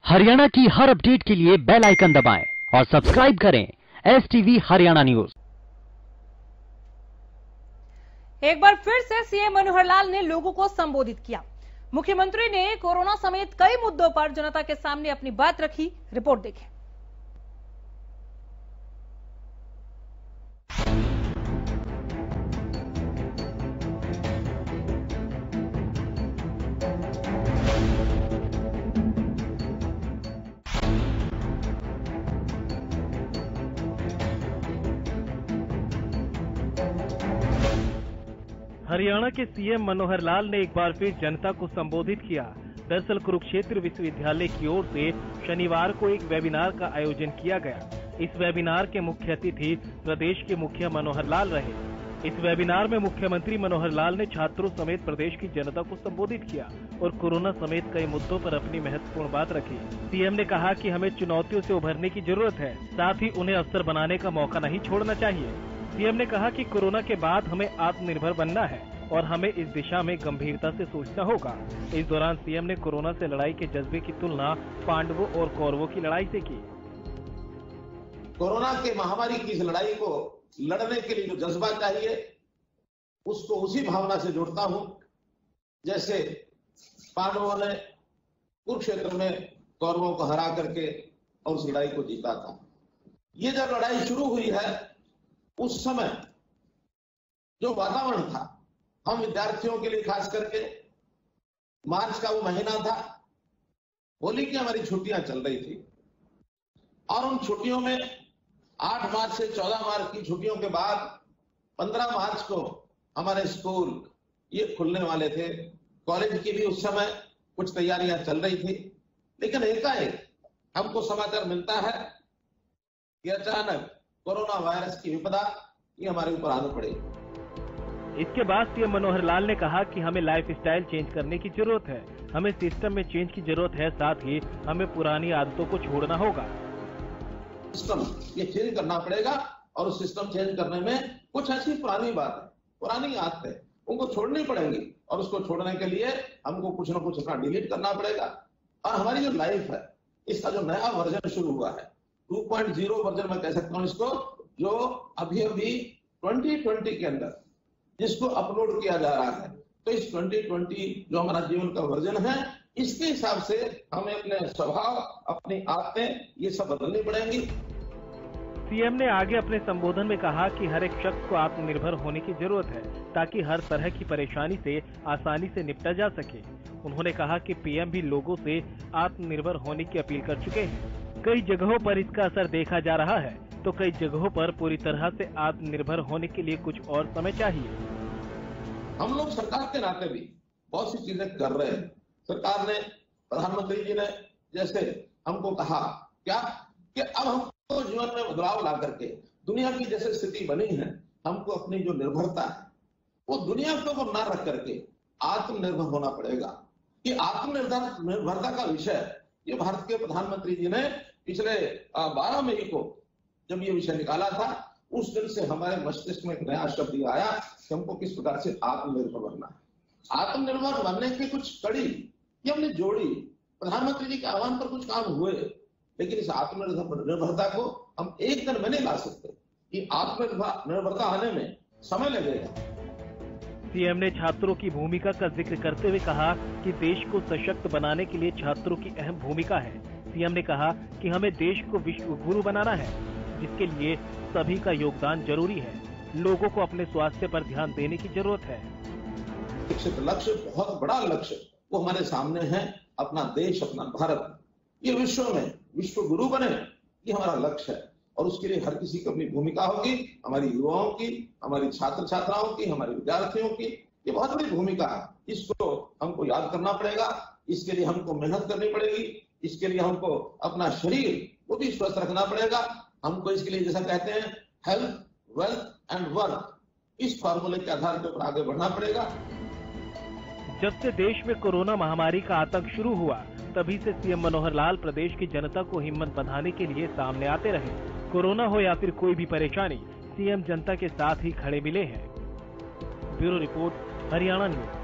हरियाणा की हर अपडेट के लिए बेल आइकन दबाएं और सब्सक्राइब करें STV हरियाणा न्यूज। एक बार फिर से सीएम मनोहर लाल ने लोगों को संबोधित किया। मुख्यमंत्री ने कोरोना समेत कई मुद्दों पर जनता के सामने अपनी बात रखी। रिपोर्ट देखें। हरियाणा के सीएम मनोहर लाल ने एक बार फिर जनता को संबोधित किया। दरअसल कुरुक्षेत्र विश्वविद्यालय की ओर से शनिवार को एक वेबिनार का आयोजन किया गया। इस वेबिनार के मुख्य अतिथि प्रदेश के मुखिया मनोहर लाल रहे। इस वेबिनार में मुख्यमंत्री मनोहर लाल ने छात्रों समेत प्रदेश की जनता को संबोधित किया और कोरोना समेत कई मुद्दों पर अपनी महत्वपूर्ण बात रखी। सीएम ने कहा कि हमें चुनौतियों से उभरने की जरूरत है, साथ ही उन्हें अवसर बनाने का मौका नहीं छोड़ना चाहिए। सीएम ने कहा कि कोरोना के बाद हमें आत्मनिर्भर बनना है और हमें इस दिशा में गंभीरता से सोचना होगा। इस दौरान सीएम ने कोरोना से लड़ाई के जज्बे की तुलना पांडवों और कौरवों की लड़ाई से की। कोरोना के महामारी की इस लड़ाई को लड़ने के लिए जो जज्बा चाहिए, उसको उसी भावना से जोड़ता हूं जैसे पांडवों ने कुरुक्षेत्र में कौरवों को हरा करके और उस लड़ाई को जीता था। ये जब लड़ाई शुरू हुई है, उस समय जो वातावरण था, हम विद्यार्थियों के लिए खास करके मार्च का वो महीना था, होली की हमारी छुट्टियां चल रही थी और उन छुट्टियों में 8 मार्च से 14 मार्च की छुट्टियों के बाद 15 मार्च को हमारे स्कूल ये खुलने वाले थे। कॉलेज की भी उस समय कुछ तैयारियां चल रही थी, लेकिन एकाएक हमको समाचार मिलता है कि अचानक कोरोना वायरस की विपदा ये हमारे ऊपर आने पड़ी। इसके बाद सीएम मनोहर लाल ने कहा कि हमें लाइफ स्टाइल चेंज करने की जरूरत है, हमें सिस्टम में चेंज की जरूरत है, साथ ही हमें पुरानी आदतों को छोड़ना होगा। सिस्टम ये चेंज करना पड़ेगा और उस सिस्टम चेंज करने में कुछ ऐसी पुरानी बात है, पुरानी आदतें उनको छोड़नी पड़ेंगी और उसको छोड़ने के लिए हमको कुछ ना कुछ अपना डिलीट करना पड़ेगा। और हमारी जो लाइफ है, इसका जो नया वर्जन शुरू हुआ है, 2.0 वर्जन मैं कह सकता हूँ इसको, जो अभी 2020 के अंदर जिसको अपलोड किया जा रहा है। तो इस 2020 जो हमारा जीवन का वर्जन है, इसके हिसाब से हमें अपने स्वभाव, अपनी आदतें ये सब बदलनी पड़ेंगी। सीएम ने आगे अपने संबोधन में कहा कि हर एक शख्स को आत्मनिर्भर होने की जरूरत है, ताकि हर तरह की परेशानी से आसानी से निपटा जा सके। उन्होंने कहा कि पीएम भी लोगों से आत्मनिर्भर होने की अपील कर चुके हैं। कई जगहों पर इसका असर देखा जा रहा है, तो कई जगहों पर पूरी तरह से आत्मनिर्भर होने के लिए कुछ और समय चाहिए। हम लोग सरकार के नाते भी बहुत सी चीजें कर रहे हैं। सरकार ने, प्रधानमंत्री जी ने जैसे हमको कहा क्या कि अब हमको जीवन में बदलाव ला करके दुनिया की जैसे स्थिति बनी है, हमको अपनी जो निर्भरता है वो दुनिया के ऊपर ना रख करके आत्मनिर्भर होना पड़ेगा। कि आत्मनिर्भरता का विषय ये भारत के प्रधानमंत्री जी ने पिछले 12 मई को जब ये विषय निकाला था, उस दिन से हमारे मस्तिष्क में एक नया शब्द आया कि हमको किस प्रकार से आत्मनिर्भर बनना है। आत्मनिर्भर बनने की कुछ कड़ी ये हमने जोड़ी। प्रधानमंत्री जी के आह्वान पर कुछ काम हुए, लेकिन इस आत्मनिर्भरता को हम एक दिन में नहीं ला सकते। कि आत्मनिर्भरता आने में समय लगेगा। सीएम ने छात्रों की भूमिका का जिक्र करते हुए कहा कि देश को सशक्त बनाने के लिए छात्रों की अहम भूमिका है। सीएम ने कहा कि हमें देश को विश्व गुरु बनाना है, जिसके लिए सभी का योगदान जरूरी है। लोगों को अपने स्वास्थ्य पर ध्यान देने की जरूरत है। लक्ष्य, बहुत बड़ा लक्ष्य वो हमारे सामने है। अपना देश, अपना भारत ये विश्व में विश्व गुरु बने, ये हमारा लक्ष्य है। और उसके लिए हर किसी की अपनी भूमिका होगी। हमारी युवाओं की, हमारी छात्र छात्राओं की, हमारे विद्यार्थियों की ये बहुत बड़ी भूमिका है। इसको हमको याद करना पड़ेगा। इसके लिए हमको मेहनत करनी पड़ेगी। इसके लिए हमको अपना शरीर वो भी स्वस्थ रखना पड़ेगा। हमको इसके लिए जैसा कहते हैं हेल्थ, वेल्थ एंड वर्क, इस फॉर्मूले के आधार पर आगे बढ़ना पड़ेगा। जब से देश में कोरोना महामारी का आतंक शुरू हुआ, तभी से सीएम मनोहर लाल प्रदेश की जनता को हिम्मत बंधाने के लिए सामने आते रहे। कोरोना हो या फिर कोई भी परेशानी, सीएम जनता के साथ ही खड़े मिले हैं। Bureau report, Haryana news.